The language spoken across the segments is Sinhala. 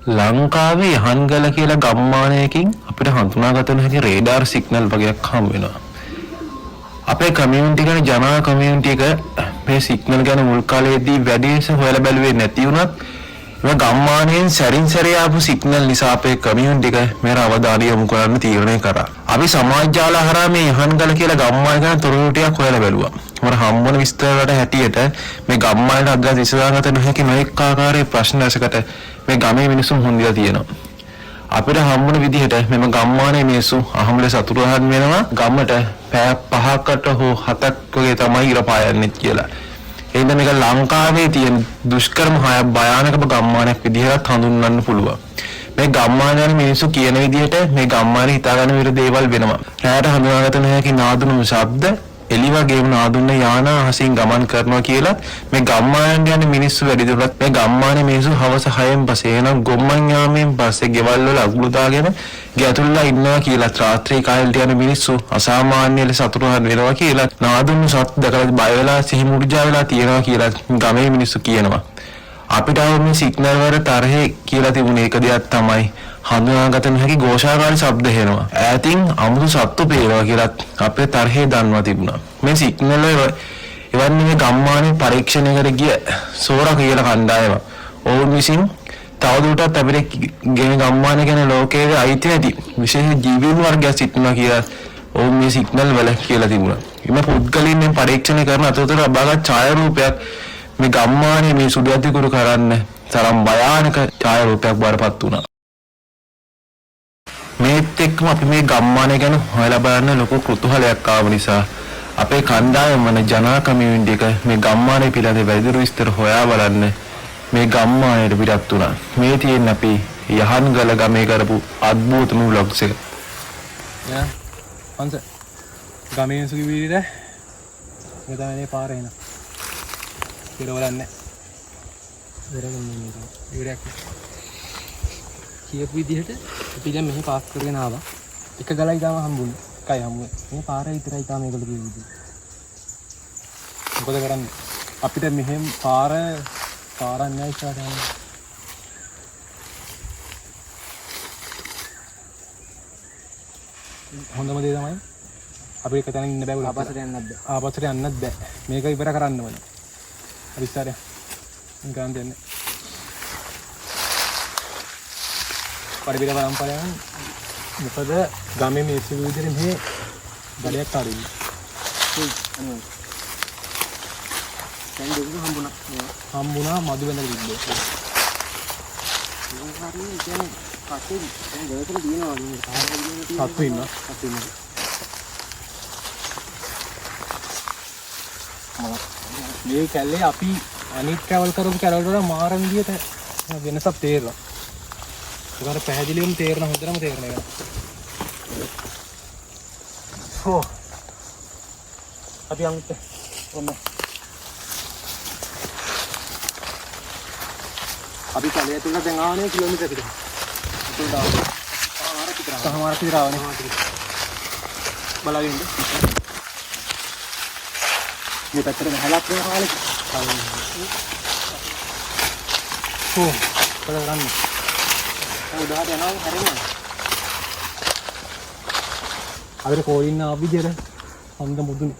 ලංකාවේ යහන්ගල කියලා ගම්මානයකින් අපිට හඳුනාගත නොහැකි රේඩාර් සිග්නල් වගේක් හම් වෙනවා. අපේ කමියුනිටි ගැන ජනා කමියුනිටි එක මේ සිග්නල් ගැන මුල් කාලේදී වැඩි ලෙස හොයලා බැලුවේ නැති වුණත් මේ ගම්මානයෙන් සැරින් සැරේ ආපු සිග්නල් නිසා අපේ කමියුනිටි එක මේර අවධානය යොමු කරන්න තීරණය කරා. අපි සමාජ ජාල හරහා මේ යහන්ගල කියලා ගම්මාන ගැන තොරතුරු ටිකක් හොයලා බැලුවා. මම හම්බුන විස්තර වලට හැටියට මේ ගම්මානට අග්ගා විසඳාගත නොහැකි නොඑක ආකාරයේ ප්‍රශ්න රසකට මේ ගමේ මිනිසුන් හොඳිලා තියෙනවා. අපිට හම්බුන විදිහට මෙම ගම්මානයේ මිනිස්සු අහම්බල සතුටුහන් වෙනවා ගමට පැය 5කට හෝ 7ක් වගේ තමයි ඉර පායන්නේ කියලා. එහෙනම් මේක ලංකාවේ තියෙන දුෂ්කරම හය භයානකම ගම්මානයක් විදිහට හඳුන්වන්න පුළුවන්. මේ ගම්මානයේ මිනිස්සු කියන විදිහට මේ ගම්මානයේ හිතා ගන්න විතර දේවල් වෙනවා. රැයට හඳුනාගත නොහැකි නාදුණු ශබ්ද එලි වගේම නාදුන්න යානා අහසින් ගමන් කරනවා කියලා මේ ගම්මානයන් යන මිනිස්සු වැඩි දුරටත් මේ ගම්මානයේ මිනිස්සු හවස 6න් පස්සේ එනම් ගොම්මන් යාමෙන් පස්සේ ගෙවල් වල අගුළු දාගෙන ගැතුල්ලා ඉන්නවා කියලා රාත්‍රී කාලේට යන මිනිස්සු අසාමාන්‍ය ලෙස සතුටුහන් වෙනවා කියලා නාදුන්න සත් දැකලා බය වෙලා සිහි මුර්ජා වෙලා තියෙනවා කියලා ගමේ මිනිස්සු කියනවා. අපිට මේ සිග්නල් වල තරහේ කියලා තිබුණේ එක දෙයක් තමයි හඳුනාගත නොහැකි ഘോഷාකාරී ශබ්ද හෙනවා. ඈතින් අමුතු සත්තු පේනවා කියලා අපේ තරහේ දන්වා තිබුණා. මේ සිග්නල් වල එවන්නේ මේ ගම්මානයේ පරීක්ෂණයකට ගිය සෝරා කියලා කණ්ඩායම. ඔවුන් විසින් තවදුරටත් අපිට ගෙන ගම්මානය ගැන ලෝකයේ අයිති නැති විශේෂ ජීවීන් වර්ගයක් සිටිනවා කියලා ඔවුන් මේ සිග්නල් වල කියලා තිබුණා. මේ පුද්ගලයන් මේ පරීක්ෂණය කරන අතරතුර ලබාගත් ඡායාරූපයක් මේ ගම්මානයේ මේ සුදු අධිකුරු කරන්න තරම් භයානක ඡායාරූපයක් බාරපත් වුණා. මේත් එක්කම අපි මේ ගම්මානය ගැන හොයලා බලන්න ලොකු කුතුහලයක් ආව නිසා අපේ කණ්ඩායම වන ජනා කමියුනිටි එක මේ ගම්මානය පිළිබඳ වැඩිදුර විස්තර හොයා බලන්න මේ ගම්මානයට පිටත් වුණා. මේ තියෙන අපි යහන්ගල ගමේ කරපු අద్භූතම vlogs එක. යා අන්ස ගමේ සුගි වීරද මේ තමයි පාර එන. ඉරවලන්නේ. ඉරගන්නේ ඉරයක්. කියපු විදිහට අපි දැන් මෙහි පාස් කරගෙන ආවා. එක ගලයි තාම හම්බුනේ. එකයි හම්බුනේ. මේ පාර විතරයි තාම මේගොල්ලෝ කියන විදිහ. මොකද කරන්නේ? අපිට මෙහෙම පාරක් නැහැ ඉස්සරහට. හොඳම දේ තමයි අපි එක තැන ඉන්න බෑ. ආපස්සට යන්නත් බෑ. ආපස්සට යන්නත් බෑ. මේක ඉවර කරන්න ඕනේ. අපි ඉස්සරහ ගන්න දෙන්නේ. පරිවිල පරම්පරාවෙන් මොකද ගමේ මේ සිව් විදිහට මේ ගලයක් ආරින්න. දැන් දෙන්න හම්බුණා මදු වෙනද විදිහට. මේ හරිය කියන්නේ කටේ දැන් ගලතර දිනනවා නේ. සත්තු ඉන්නවා. මේ කැලේ අපි අනිත් ට්‍රැවල් කරපු කැලවල වල මාර විදිහට වෙනසක් තේරෙනවා. ඒකට පැහැදිලිවම තේරෙන හොඳටම තේරෙන එක. හෝ. අපි අමුත් ඔන්න. අපි කැලේ තුල දැන් ආවනේ කිලෝමීටර් පිට. ඒක දාන්න. සමහරක් විතර ආවනේ. බලවින්ද. මේ පැත්තට ගහලා තියෙන කාලේ. හෝ. බලන්න. උඩහට යනවා හරියම. අපිට කොයින් ආව විදියට හොඳ මුදුනේ.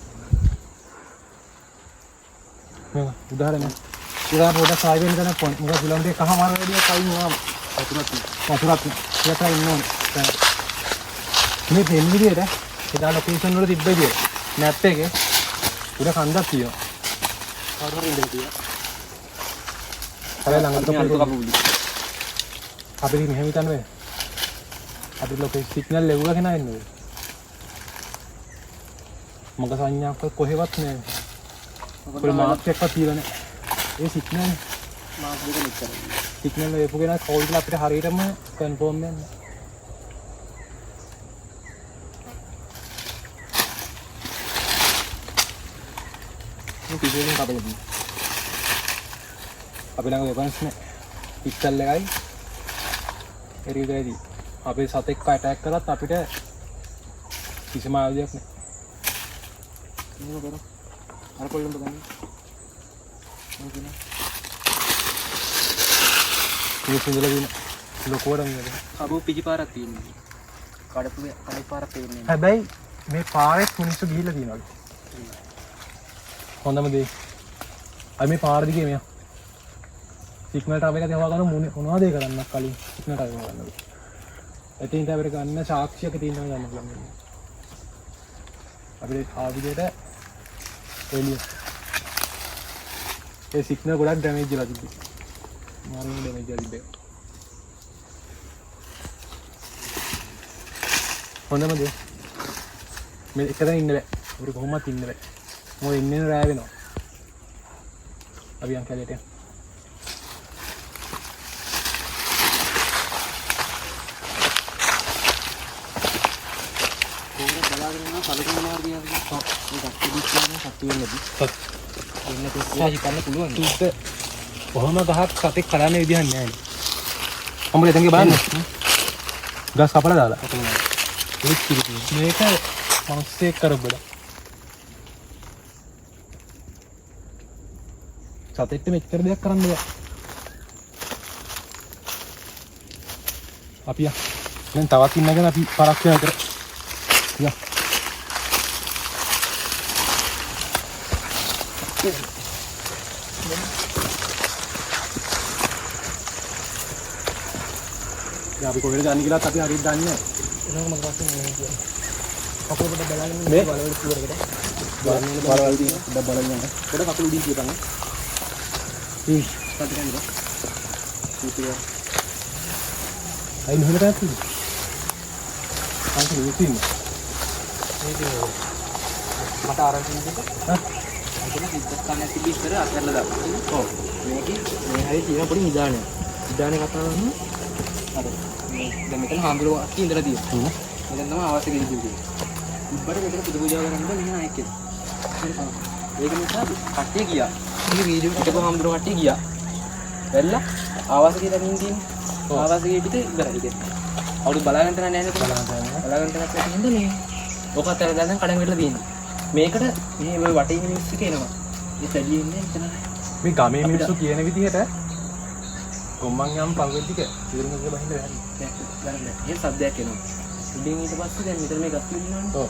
මේ උදාහරණ ඉතින් පොඩ සායි වෙන තැන පොන් මොකද කිලෝමීටර් එකමාර වැඩිය කයින් ආව. වතුරත් යට ඉන්නෝනේ. මේ දෙන්න විදියට එදා ලොකේෂන් වල තිබ්බ විදිය මැප් එකේ උඩ කන්දක් තියෙනවා. කාටවත් ඉඳලා තියෙනවා. හරිය ළඟට කපුලි. අපිට මෙහෙම හිතන්න බෑ. අපිට ලොකේ සිග්නල් ලැබුවා කෙනා එන්නේ. මග සංඥාවක් කොහෙවත් නෑ. මොකද මාක් එකක් තියලා නෑ. ඒ සිග්නල් මාක් දෙක මෙච්චර. සිග්නල් ලැබුව කෙනා කෝල් කරලා අපිට හරියටම කන්ෆර්ම් වෙන්න. මේ පිටුවෙන් කපලා අපි ළඟ වෙපන්ස් නෑ. පිස්තල් එකයි එරියදදී අපේ සතෙක් අටැක් කරත් අපිට කිසිම ආයුධයක් නැහැ. මේක කරා. අර කොල්ලෙන් බලන්න. මේක නේ. මේ සුන්දර දින ලොකුවට මේක. කබෝ පිටිපාරක් තියෙනවා. කඩේ පාරක් තියෙන්නේ. හැබැයි මේ පාරේ මිනිස්සු ගිහිල්ලා තියෙනවලු. හොඳම දේ. අය මේ පාර දිගේ මෙයා. සිග්නල් ටාවර් එක දිහා ගන්න මොනවද ඒ කරන්නක් කලින් සිග්නල් ටාවර් එක ගන්නලු. එතින් ටාවර් එක ගන්න සාක්ෂියක තියෙනවා ගන්න පුළුවන්. අපිට ආවිදේට එළිය. ඒ සිග්නල් ගොඩක් ඩැමේජ් වෙලා තිබ්බේ. මාරුම ඩැමේජ් වෙලා තිබ්බේ. හොඳම දේ. මේ එකතන ඉන්න බෑ. උරු කොහොමවත් ඉන්න බෑ. මොකද ඉන්නේ රෑ වෙනවා. අපි යන් කැලේට යමු. බලාගෙන ඉන්නවා කලකුණ මාර්ගය අපි. ඔව්. මේක පිළිස්සන සත්තු වෙන්නදී. එන්න තෙස්සා හිතන්න පුළුවන්. තුත් කොහොම ගහක් සතෙක් කලන්න විදිහක් නැහැ නේ. අම්මලා එතනගේ බලන්න. ගස් කපලා දාලා. මේක මනුස්සයෙක් කරබඩ. සතෙක්ට මෙච්චර දෙයක් කරන්න බෑ. අපි යා. දැන් තවත් ඉන්නගෙන අපි පරක්ෂ කරලා යා. අපි කොහෙද යන්නේ කියලාත් අපි හරියට දන්නේ නැහැ. එනකම මම පස්සේ නේ කියන්නේ. කකුල පොඩ බලාගෙන ඉන්න මේ බලවල පුරකට. බලවල් තියෙන පොඩ බලන්න යන්න. පොඩ කකුල උඩින් තියපන්. පතරෙන්ද? ඉතින් අයි මෙහෙම තාත්ති. අන්තිම ඉතින් මට ආරංචි දෙන්න. එතන සිද්ධාස්ථානයේ තිබි ඉස්සර අත්හැරලා දාන්න. ඔව්. මේකේ මේ හැරි තියෙන පොඩි නිදානයක්. නිදානේ කතා කරනවා. අර දැන් මෙතන හාමුදුරුවෝ අක්කි ඉඳලා තියෙනවා. මෙතන තමයි ආවාස ගෙඩි දෙන්නේ. ඉබ්බට මෙතන පුදු පූජා කරන්න මෙහෙම ආයෙත් එනවා. ඒක නිසා කට්ටිය ගියා. මේ වීඩියෝ එකක හාමුදුරුවෝ කට්ටිය ගියා. වැල්ලා ආවාස ගෙඩි දෙමින් තියෙන්නේ. ආවාස ගෙඩි පිට ඉවරයි ඒක. අවුරු බලාගෙන තන නැහැ නේද? බලාගෙන තනක් තියෙන්නේ මේ. ඔක අතර දැන් කඩන් වෙట్లా තියෙන්නේ. මේකට මේ ඔය වටේ ඉන්න මිනිස්සු කියනවා. මේ සැලියේ ඉන්නේ එතන. මේ ගමේ මිනිස්සු කියන විදිහට ගොම්මන් යම් පල්වෙද්දික ඉතින් එක බහින්න බැහැ. දැන් ඒ සද්දයක් එනවා. ඉතින් ඊට පස්සේ දැන් මෙතන මේ ගස් තියෙනවනේ. ඔව්.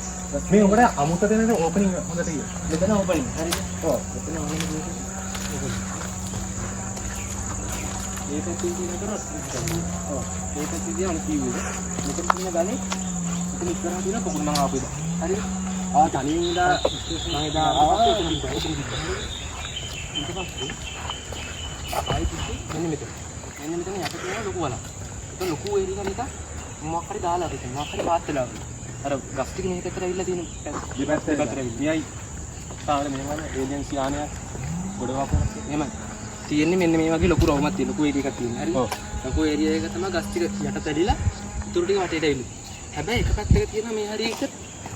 මේ උඹට අමුත දෙන ඕපනින් හොඳට තියෙනවා. මෙතන ඕපනින්. හරිද? ඔව්. මෙතන ඕපනින්. ඒක තියෙන කරොත්. ඔව්. ඒක තියෙන කිව්වේ. මෙතන තියෙන ගලේ මෙතන ඉස්සරහ තියෙන පොකුණ මම ආපු ඉතින්. හරිද? ආ තනියෙන් ඉඳලා මම එදා ආවා එතන ඉඳලා. ඊට පස්සේ ආයි මෙන්න මෙතන. මෙන්න මෙතන යට තියෙන ලොකු වලක්. ඒක ලොකු ඒරියක නිකන් මොකක් හරි දාලා තියෙනවා. මොකක් හරි පාත් වෙලා වගේ. අර ගස් ටික මේක ඇතර ඇවිල්ලා තියෙන දෙපැත්තට ඇවිල්ලා. සාමාන්‍ය මේවන ඒජන්සි ආනයක් ගොඩ වපුරක් එහෙමයි. තියෙන්නේ මෙන්න මේ වගේ ලොකු රවුමක් තියෙන ලොකු ඒරියා එකක් තියෙනවා. හරි. ඔව්. ලොකු ඒරියා එක තමයි ගස් ටික යට තැලිලා ඉතුරු ටික වටේට ඇවිල්ලා. හැබැයි එක පැත්තක තියෙනවා මේ හරියට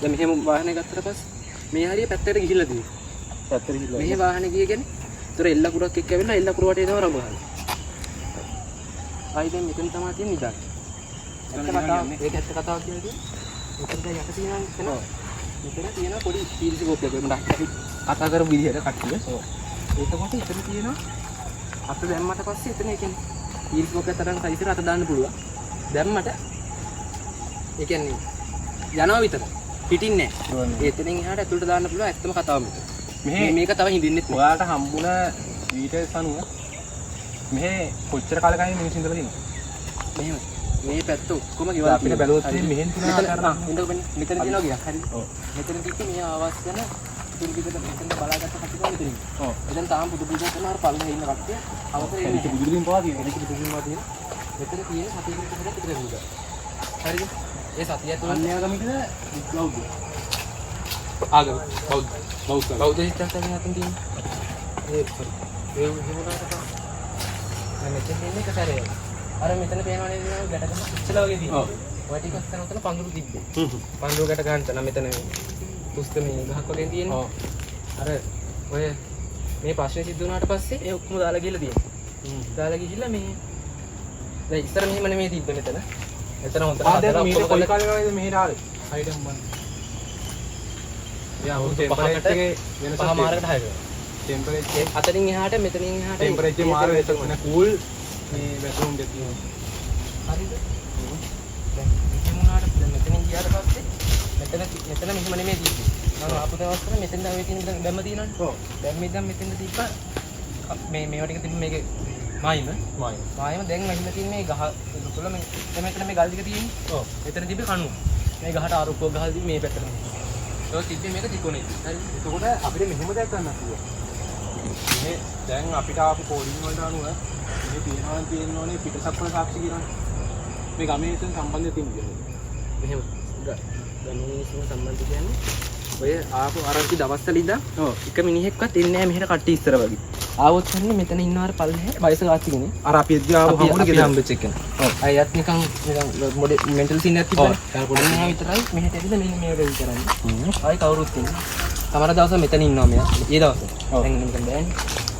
දැන් මෙහෙම වාහනේ ගත්තට පස්සේ මේ හරිය පැත්තකට ගිහිල්ලා තියෙනවා. පැත්තට ගිහලා. මෙහෙ වාහනේ ගිය කියන්නේ ඒතර එල්ල කුරක් එක්ක ඇවිල්ලා එල්ල කුර වටේ තමයි රඹ ගහන්නේ. ආයි දැන් මෙතන තමයි තියෙන නිදාන. ඒක ඇත්ත කතාවක් කියන්නේ. මෙතන දැන් යට තියෙනවා එතන. මෙතන තියෙන පොඩි පීරිසි කෝප්පයක් මම අපි කතා කරපු විදිහට කට්ටිය. ඔව්. ඒකකොට එතන තියෙනවා අත දැම්මට පස්සේ එතන ඒ කියන්නේ පීරිසි කෝප්පයක් තරම් සයිසට අත දාන්න පුළුවන්. දැම්මට ඒ කියන්නේ යනවා විතර. පිටින්නේ නැහැ. එතනින් එහාට ඇතුළට දාන්න පුළුවන් ඇත්තම කතාව මෙතන. මේක තව හින්දින්නෙත් නෑ. ඔයාලට හම්බුණ වීඩියෝස් අනුව මෙහෙ කොච්චර කාලෙකයි මිනිස්සු ඉඳලා තියෙන්නේ? මෙහෙම මේ පැත්ත ඔක්කොම ගෙවල් අපිට බැලුවොත් මෙහෙන් තියෙනවා කරා. මෙතන තියෙනවා ගියක් හරිද? ඔව්. මෙතන තිබ්බේ මේ ආවාස් යන ඉතින් පිටට මෙතන බලාගත්ත කට්ටිය මෙතන ඉන්නේ. ඔව්. එතන තාම පුදු පුදු කරනවා පල්ලේ ඉන්න කට්ටිය. අවසර එන්නේ. ඒක බුදුලින් පවා තියෙනවා. ඒක බුදුලින් පවා තියෙනවා. මෙතන තියෙන සතියකට විතර පිටට ගිහුවා. හරිද? ඒ සතිය තුළ අන්‍යගමිකද බෞද්ධ. ආගම බෞද්ධ හිතන්තනේ යටින් තියෙන්නේ. ඒ වුණාට මෙතන ඉන්නේ කතරේ. අර මෙතන පේනවා නේද ගැටකම ඉස්සලා වගේ තියෙනවා. ඔව්. ඔය ටික අස්සන උතන පඳුරු තිබ්බේ. පඳුරු ගැට ගන්න තන මෙතන පුස්ත මේ ගහක් වගේ තියෙනවා. ඔව්. අර ඔය මේ ප්‍රශ්නේ සිද්ධ වුණාට පස්සේ ඒ ඔක්කොම දාලා ගිහලා තියෙනවා. දාලා ගිහිල්ලා මේ දැන් ඉස්සර මෙහෙම නෙමෙයි තිබ්බේ මෙතන. එතන හොඳට හදලා මීට කොයි කාලේ වගේද මෙහෙට ආවේ? හයිඩම් මන්. යා ඔය ටෙම්පරේචර් එකේ වෙනසක් පහ මාරකට හයක. ටෙම්පරේචර් අතරින් එහාට මෙතනින් එහාට ටෙම්පරේචර් මාර වෙනසක් නේ කූල් මේ බැස්රූම් දෙක තියෙනවා. හරිද? දැන් මෙහෙම වුණාට දැන් මෙතනින් ගියාට පස්සේ මෙතන මෙහෙම නෙමෙයි තියෙන්නේ. මම ආපු දවස්වල මෙතෙන් දැන් ඔය තියෙන බැම්ම තියෙනවනේ. ඔව්. දැන් මෙතෙන් තිබ්බා මේවා ටික තිබ්බ මේකේ මායිම දැන් මෙහෙම තියෙන මේ ගහ තුල මෙතන මේ ගල් ටික තියෙන්නේ. ඔව්. මෙතන තිබ්බේ කණුව. මේ ගහට ආරුක්කව ගහලා තිබ්බේ මේ පැත්තට. ඒක තිබ්බේ මේක තිකොනේ. හරි. එතකොට අපිට මෙහෙම දෙයක් ගන්න පුළුවන්. මේ දැන් අපිට ආපු කෝඩින් වලට අනුව මේ තියෙනවනේ පිටසක්වල සාක්ෂි කියනවනේ. මේ ගමේ ඉතින් සම්බන්ධය තියෙනවා. මෙහෙම ගමේ මිනිස්සුන් සම්බන්ධ කියන්නේ ඔය ආපු ආරංචි දවස්වල ඉඳන් එක මිනිහෙක්වත් එන්නේ නැහැ මෙහෙට කට්ටිය ඉස්සර වගේ. ආවොත් හන්නේ මෙතන ඉන්නවර පල්ලේ වයස ගාච්චි කෙනෙක්. අර අපි එද්දී ආපු හමුනේ ගෙදර හම්බෙච්ච එක. ඔව්. අයත් නිකන් මොඩේ මෙන්ටල් සීන් එකක් තිබ්බනේ. ඒක පොඩ්ඩක් විතරයි මෙහෙට ඇවිල්ලා මෙන්න මේ වැඩ කරන්නේ. ආයි කවුරුත් ඉන්නේ. සමහර දවස් මෙතන ඉන්නවා මෙයා. ඒ දවස්. දැන් නිකන් බෑනේ.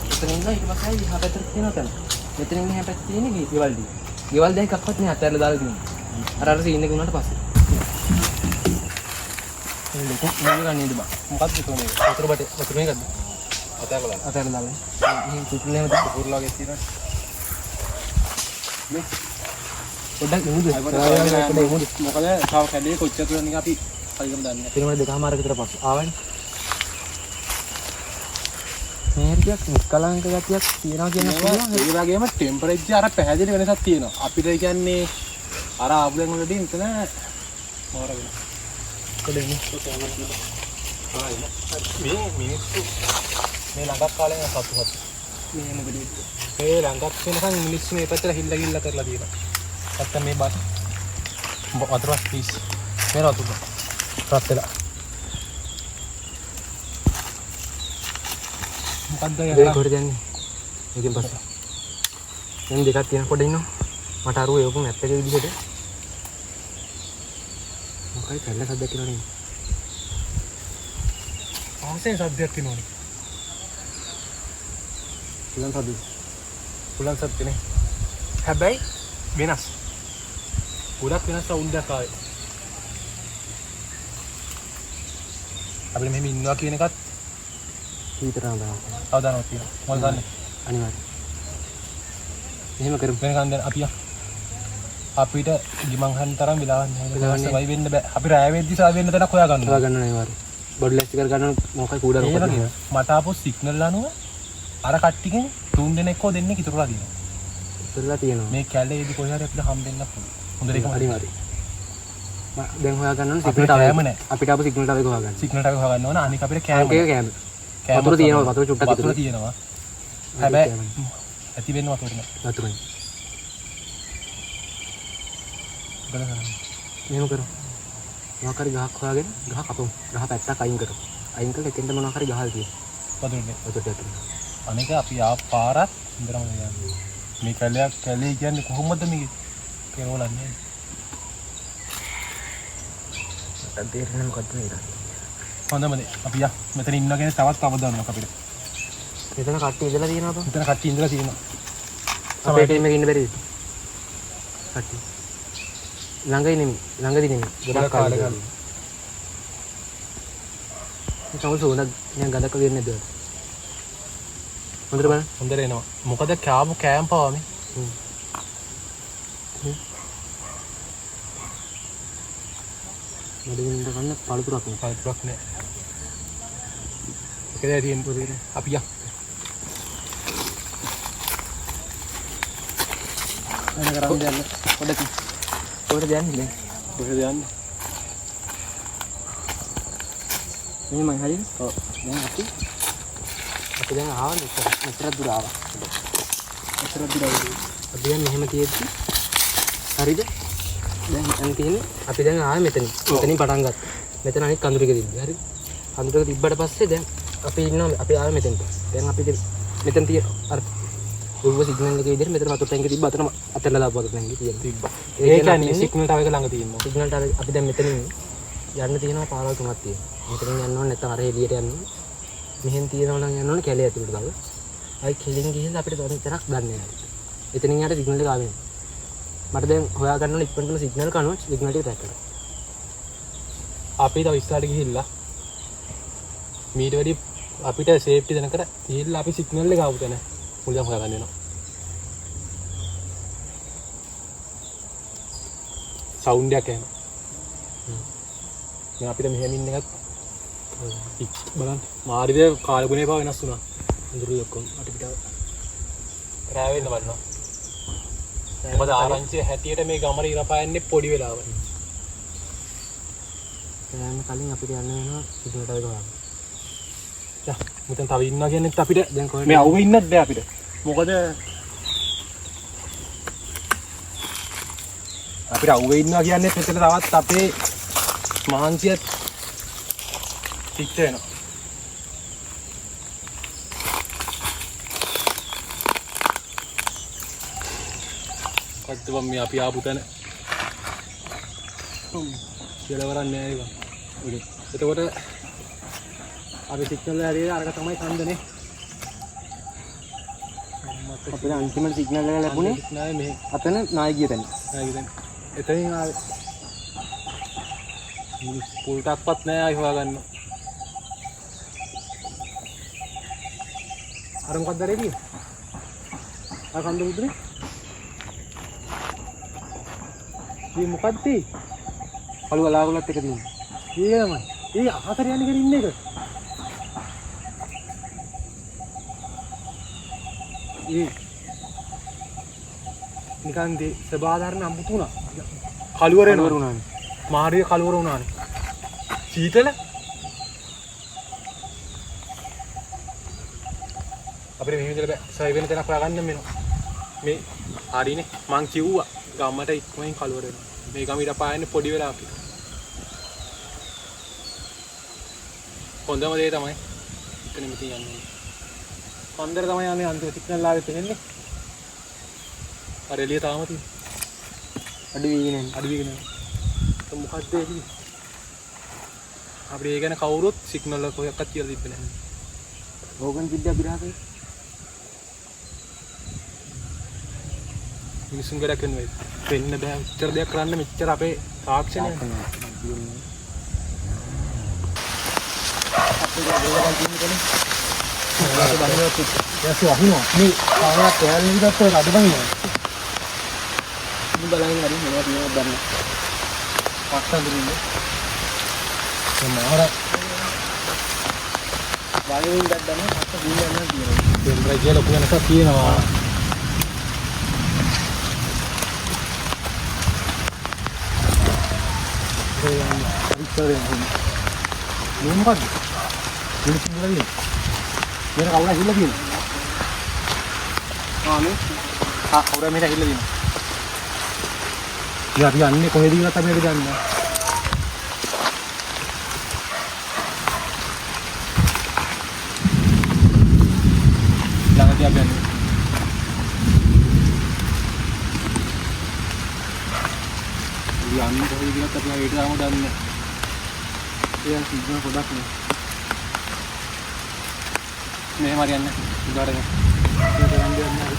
මෙතන ඉන්නවා ඊට පස්සේ ආයි එහා පැත්තට තියෙනවා තන. මෙතන ඉන්න එහා පැත්තේ තියෙන්නේ ගෙවල් දී. ගෙවල් දැන් එකක්වත් නෑ අතහැරලා දාලා තියෙනවා. අර සීන් එක වුණාට පස්සේ. මේක නේද බා. මොකක්ද කියන්නේ? වතුර බටේ වතුර මේකද? අතහැරලා දාලා. මේ කුකුල්ලේම කුකුල්ලා වගේ තියෙනවා. මේ පොඩ්ඩක් ඉමුද? මොකද තාම කැලේ කොච්චර දුරද අපි හරියටම දන්නේ නැහැ. පිරිමඩ දෙකමාරක විතර පස්සේ ආවනේ. මේරියක් නිස්කලංක ගතියක් තියනවා කියන පුළුවන්. ඒ වගේම ටෙම්පරේචර් අර පැහැදිලි වෙනසක් තියෙනවා. අපිට කියන්නේ අර ආබුලෙන් වලදී ඉතන මාර වෙනවා. කොඩෙන්නේ. මේ මිනිස්සු මේ ළඟක් කාලේ සතුටුපත්. මේ මොකද? මේ ළඟක් වෙනකන් මිනිස්සු මේ පැත්තට හිල්ල ගිල්ල කරලා තියෙනවා. නැත්තම් මේ බස් වතුරක් ප්ලීස්. මේ වතුර. රත් වෙලා. මොකද්ද ඒක කොහෙද යන්නේ? ඒකෙන් පස්සේ. දැන් දෙකක් තියෙන කොට ඉන්නවා. මට අරුව ඒක මැප් එකේ විදිහට. මොකයි කල්ල සද්දක් කියනවනේ. ආසෙන් සද්දයක් කියනවනේ. පුලන් සද්ද. පුලන් සද්දනේ. හැබැයි වෙනස්. ගොඩක් වෙනස් සවුන්ඩ් එකක් ආවේ. අපි මෙහෙම ඉන්නවා කියන එකත් විතරම බලන්න. අවදානවක් තියෙනවා. මොකද දන්නේ? අනිවාර්යයෙන්. එහෙම කරමු. වෙනකන් දැන් අපිට ගිමන් හන් තරම් වෙලාවක් නැහැ. වයි වෙන්න බෑ. අපි රෑ වෙද්දි සා වෙන්න තැනක් හොයා ගන්න. හොයා ගන්න අනිවාර්යයෙන්. බොඩි ලැස්ති කර ගන්න මොකයි කූඩා රොකට්. මට ආපු සිග්නල් අනුව අර කට්ටියකින් තුන් දෙනෙක් හෝ දෙන්නෙක් ඉතුරුලා තියෙනවා. ඉතුරුලා තියෙනවා. මේ කැලේදී කොහේ හරි අපිට හම්බෙන්න පුළුවන්. හොඳට ඒක හරිමාරි. දැන් හොයා ගන්න ඕනේ සිග්නල් ටවර් එක. අපිට ආපු සිග්නල් ටවර් එක හොයා ගන්න. සිග්නල් ටවර් එක හොයා ගන්න ඕන. අනික අපිට කෑම. වතුර තියෙනවා. වතුර චුට්ටක් වතුර තියෙනවා. හැබැයි ඇති වෙන්න වතුර නෑ. වතුරයි. බලන්න. එහෙම කරමු. මොකක් හරි ගහක් හොයාගෙන ගහ කපමු. ගහ පැත්තක් අයින් කරමු. අයින් කළා එතෙන්ද මොනවා හරි ගහල් තියෙනවා. වතුරනේ. වතුරට ඇතුළේ. අනික අපි පාරත් ඉඳරම යන්නේ. මේ කැලේ කියන්නේ කොහොමද මේ කෙරවලන්නේ? මට තේරෙන්නේ මොකද්ද නේද? හොඳම දේ. අපි මෙතන ඉන්නගෙන තවත් අවදානමක් අපිට. මෙතන කට්ටිය ඉඳලා තියෙනවද? මෙතන කට්ටිය ඉඳලා තියෙනවා. අපේ ටීම් එකේ ඉන්න බැරිද? කට්ටිය. ළඟයි නෙමෙයි. ළඟදී නෙමෙයි. ගොඩක් කාලේ ගාන. මේ කවුරු සෝනක් නිකන් ගඳක් වගේ නේද? හොඳට බලන්න. හොඳට එනවා. මොකද කෑම පාවමේ. මඩින් ගන්න පළතුරක් නේ. පළතුරක් නෑ. ඒකද තියෙන පොදේ. අපි යන්න. එන කරන් යන්න. පොඩ්ඩක්. කොහෙද යන්නේ? කොහෙද යන්නේ? මේ මම හරිද? ඔව්. දැන් අපි දැන් ආවා මෙතන දුර ආවා. මෙතන දුර ආවා. අපි දැන් මෙහෙම තියෙද්දි හරිද? දැන් තියෙන්නේ අපි දැන් ආවේ මෙතනින්. මෙතනින් පටන් ගත්තා. මෙතන අනිත් කඳුර එක තිබ්බේ. හරිද? කඳුර එක තිබ්බට පස්සේ දැන් අපි ඉන්නවා අපි ආවේ මෙතෙන්ට. දැන් අපි මෙතන තියෙන අර උරුව සිග්නල් එකේ විදිහට මෙතන වතුර ටැංකිය තිබ්බ අතන අතල්ලා දාපු වතුර ටැංකිය තියෙනවා. තිබ්බා. ඒ කියන්නේ සිග්නල් ටවර් එක ළඟ තියෙනවා. සිග්නල් ටවර් අපි දැන් මෙතනින් යන්න තියෙනවා පාරවල් තුනක් තියෙනවා. මෙතනින් යන්න ඕනේ නැත්නම් අර එළියට යන්න ඕනේ. මෙහෙන් තියෙනවා නම් යන්න ඕනේ කැලේ ඇතුළට තව. ආයි කෙලින් ගිහිල්ලා අපිට තොරක් ගන්න නැහැ. එතනින් යට සිග්නල් එක ආවෙ. මට දැන් හොයා ගන්න ඕනේ ඉක්මනටම සිග්නල් කනවා සිග්නල් ටික ට්‍රැක් කරලා. අපි තව ඉස්සරහට ගිහිල්ලා මීට වැඩි අපිට සේෆ්ටි දෙනකර ගිහිල්ලා අපි සිග්නල් එක ආපු තැන මුලින්ම හොයාගන්න වෙනවා. සවුන්ඩ් එකක් එනවා. දැන් අපිට මෙහෙම ඉන්න එකත් බලන්න මාරිද කාලගුණේ පාව වෙනස් වුණා. අඳුරු ඔක්කොම අපිට රෑ වෙන්න බලනවා. මොකද ආරංචිය හැටියට මේ ගමර ඉර පායන්නේ පොඩි වෙලාවයි. දැන් කලින් අපිට යන්න වෙනවා සිදුවට ගමන. යා මෙතන තව ඉන්නවා කියන්නේත් අපිට දැන් කොහෙද මේ අවුව ඉන්නත් බෑ අපිට. මොකද අපිට අවුව ඉන්නවා කියන්නේ මෙතන තවත් අපේ මහන්සියත් පිට වෙනවා. කට්ටවම් මේ අපි ආපු තැන කියලා වරන්නේ නෑ ඒක. එතකොට අපි සිග්නල් හරියට අරක තමයි කන්දනේ. අපිට අන්තිම සිග්නල් එක ලැබුණේ නෑ මේ අතන නායකිය තැන. නායකිය තැන. එතනින් ආවේ පුල්ටක්වත් නෑ ආයි හොයාගන්න. අර මොකක්ද රෙදි? ආ කන්ද උඩනේ. මේ මොකක්ද? කළු වලාකුලත් එක තියෙනවා. ඒක තමයි. ඒ අහතර යන්නේ කියලා ඉන්නේ ඒක. ඒ නිකන් සබාධාරණ අමුතුණා. කළුවර වුණානේ. මාරිය කළුවර වුණානේ. සීතල අපිට මෙහෙම ඉඳලා බෑ. සයි වෙන තැනක් හොයාගන්න වෙනවා. මේ හරිනේ මං කිව්වා ගමට ඉක්මනින් කළුවර වෙනවා. මේ ගම ඊට පායන්නේ පොඩි වෙලා අපිට. හොඳම දේ තමයි එතන මෙතන යන්නේ. අnder තමයි යන්නේ අන්තිම සිග්නල් ආවෙත් එන්නේ. අර එළිය තාම තියෙන්නේ. අඩු වීගෙන යන්නේ. අඩු වීගෙන යන්නේ. මොකක්ද ඒක? අපිට ඒ ගැන කවුරුත් සිග්නල් එක කොහෙවත් කියලා දෙන්නේ නැහැ. ඕගන් විද්‍යා විරාගය. මිනිසුන් ගඩක් වෙනවා. වෙන්න බෑ. මෙච්චර දෙයක් කරන්න මෙච්චර අපේ තාක්ෂණය. අපේ ගෝලයන් කියන්නේ ඔයාලට බහිනවත් යසු අහිනවා. මේ කාමරක් ඇල්ලි විතරත් අඩබහිනවා. ඉතින් බලන්න හරි මොනවද කියනවද දන්නේ. පස්සඳුරින්නේ. මාර වලින් දැක්දම පස්ස දින්න යනවා කියනවා. දෙම්බරයි කියලා ලොකු වෙනසක් තියෙනවා. මේ මොකද්ද? මිනිස්සු ඉඳලා තියෙන්නේ. මේක කවුරු ඇහිලා තියෙන්නේ? මේ කවුරු මේක ඇහිලා තියෙන්නේ? ඉතින් අපි යන්නේ කොහෙද කියලා අපි දන්නේ නැහැ. ළඟදී අපි යන්නේ. යන්නේ කොහෙද කියලා අපි ඊට ආවම දන්නේ නැහැ. ඒ සිග්නල් පොඩක් නේ. මෙහෙම හරියන්නේ උඩට නේ. ඒක ගන්න දෙයක් නැහැ.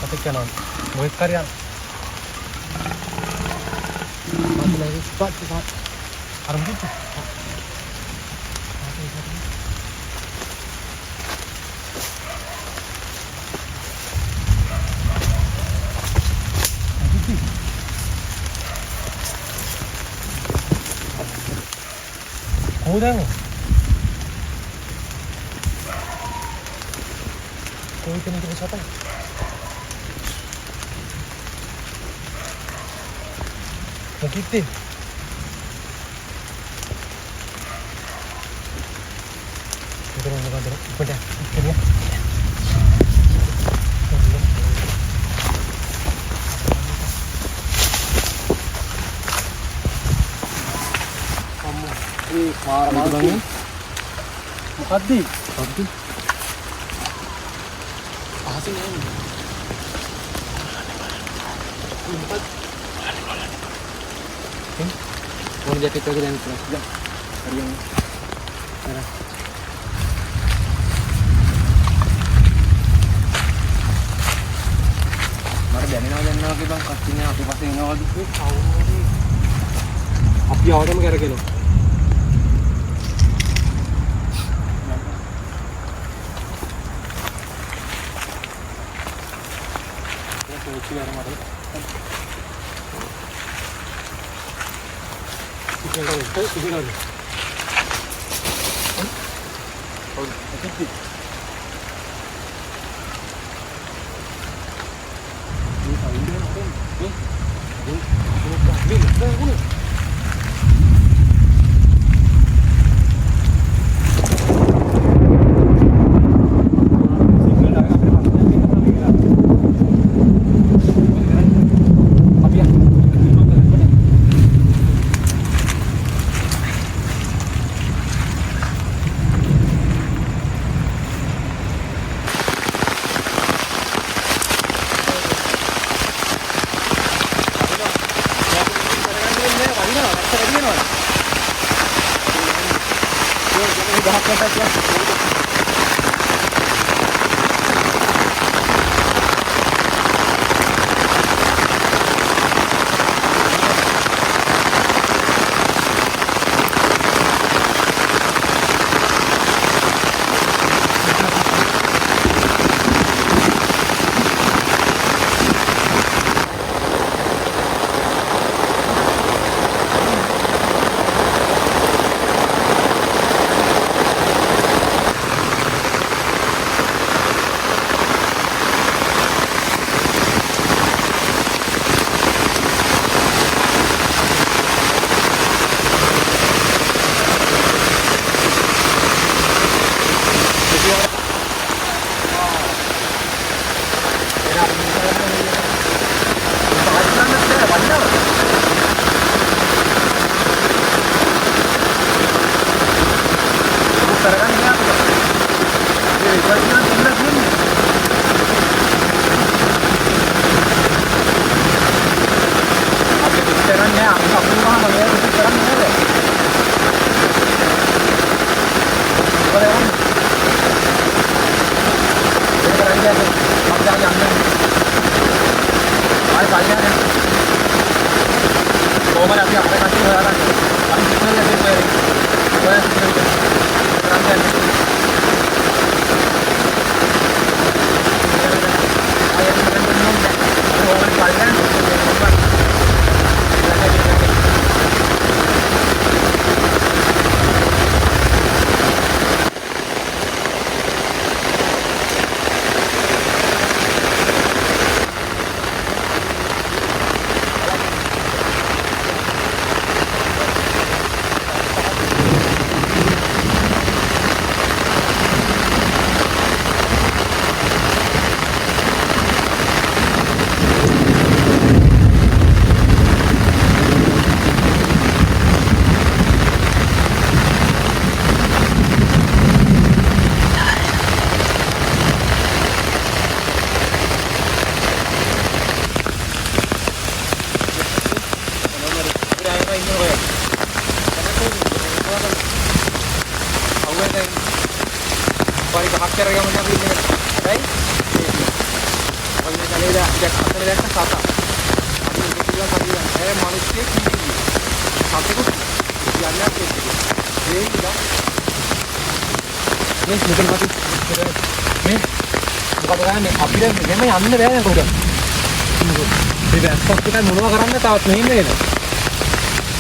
අපිට යනවා. මොකක් හරියන්නේ? මම ස්පොට් අර මුත් කොහෙද? කොහෙද මේ සතයි? මොකක්ද? Udah, ini ya. Kamu, marah banget. Mukaddi. Asin ini. Mau jaket lagi dan terus. Hari yang. මට දැනෙනවා දැනනවා නිකන් කස්ටිනේ අපේ පස්සේ එනවාද මේ කවුරුහරි අපි ආවටම කරගෙන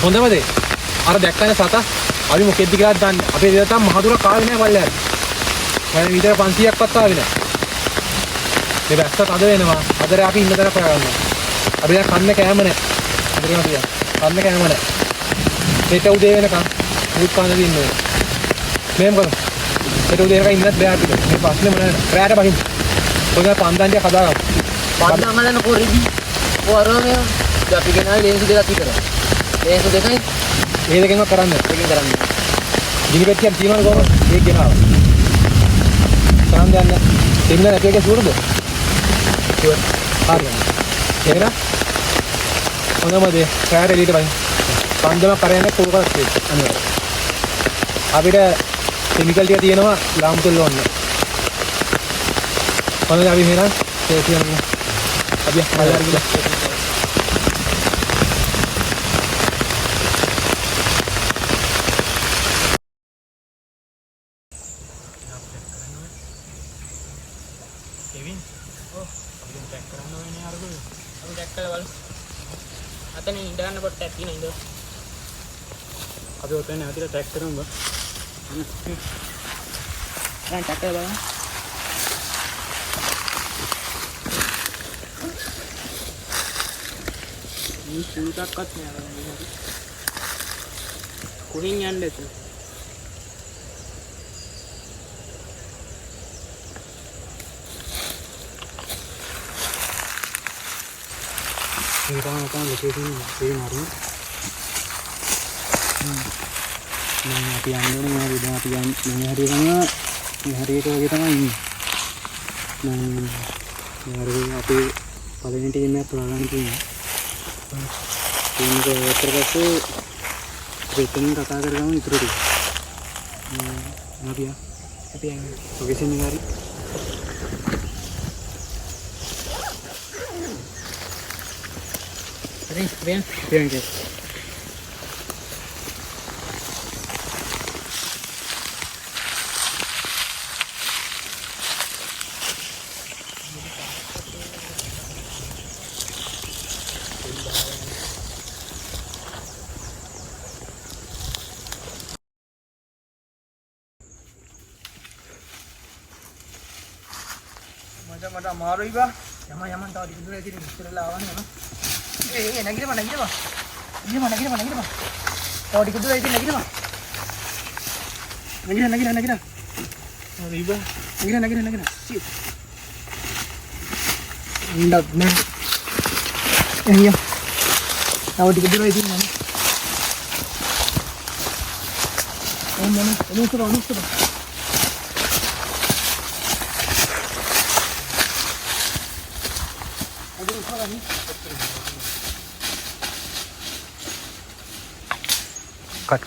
හොඳම දේ අර දැක්කනේ සතා අපි මොකෙද්ද කියලා දන්නේ අපේ දේව තාම මහදුරක් ආවේ නැහැ පල්ලෙහාට මම විතර 500ක්වත් ආවේ නැහැ මේ වැස්සත් අද වෙනවා අදර අපි ඉන්න තැන හොයාගන්නවා අපි දැන් කන්න කෑම නැහැ අදරම තියා කන්න කෑම නැහැ හෙට උදේ වෙනකන් මුත් පාන දින්නේ මේම් කරමු හෙට උදේ වෙනකන් ඉන්නත් බෑ අපිට මේ ප්‍රශ්නේ මොනවද රැයට බහින්න ඔය පන්දන්ටිය කදාගමු පන්දන් හදන්න කොරිදි ඔරෝමේ අපි ගෙනාවේ ලේන්සු දෙකක් විතරයි ලේන්සු දෙකයි ඒ දෙකෙන්ම කරන්න දෙකෙන් කරන්නේ ගිනි පෙට්ටියක් තියනවද කොහොමද ඒක ගෙනාව කරන් යන්න දෙන්න නැති එක සූරුද හරි එහෙනම් හොඳම දේ කාර් එළියට බහින්න පන්දම කරන්නේ කුරු කරක් තියෙනවා අපිට කෙමිකල් ටික තියෙනවා ලාම් තෙල් ඕන්න හොඳයි අපි එහෙනම් ඒ කියන්නේ අපි අහලා ගිහලා කෙවින් අපි ටැක් කරන්න ඕනේ අරගොල්ලෝ. අපි ටැක් කරලා බලමු. අතන ඉඳන්න පොට්ටක් තියෙන ඉඳ. අපි ඔතන නැවතිලා ටැක් කරමු බා. දැන් ටැක් කරලා බලමු. මේ පුරුතක්වත් නෑ අර කොහෙන් යන්නද? මේ තමයි තමයි ලොකේෂන් එකේ මාරු. මම අපි යන්නේ මේ විදිහ අපි යන්නේ මේ හරියටම මේ හරියට වගේ තමයි ඉන්නේ. මම මේ අපේ පළවෙනි ටීම් එකත් හොයාගන්න තියෙනවා. ටීම් එක ඉවර පස්සේ දෙතෙන් කතා කරගමු ඉතුරු ටික. අපි යන්නේ ලොකේෂන් එක හරි. හරි වෙන Bien. මට අමාරුයි බා. යමන් තව ටික දුර ඉතින් ඉස්සරලා ආවනේ යනවා. ඒ නැගිටපන්. තව ටික දුර ඉතින් නැගිටපන්. නැගිට. හරි බා. නැගිට. ඉන්නත් නෑ. එහිය. තව ටික දුර ඉතින් යන්න. එන්න. Cut.